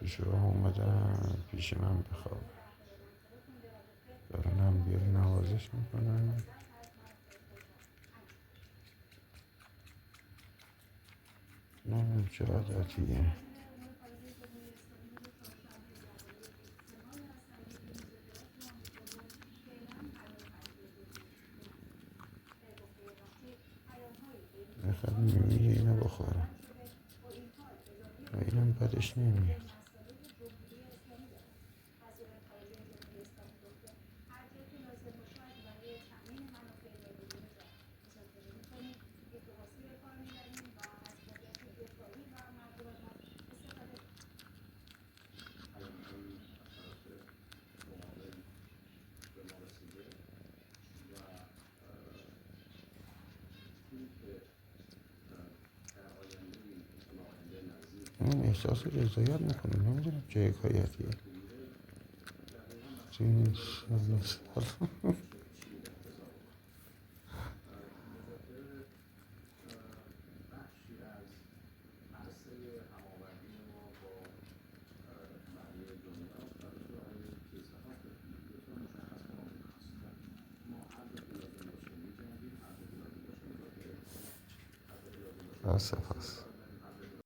شاه اومدن پیش من بخواب، دارن هم بیار نوازش میکنن. نه چه عادتیه. بخواد میگه اینو بخورم و اینم بدش نمیاد. اون احساس رضایت میکنه، نمیدونم چه حکایتیه تو این سال. سپاس.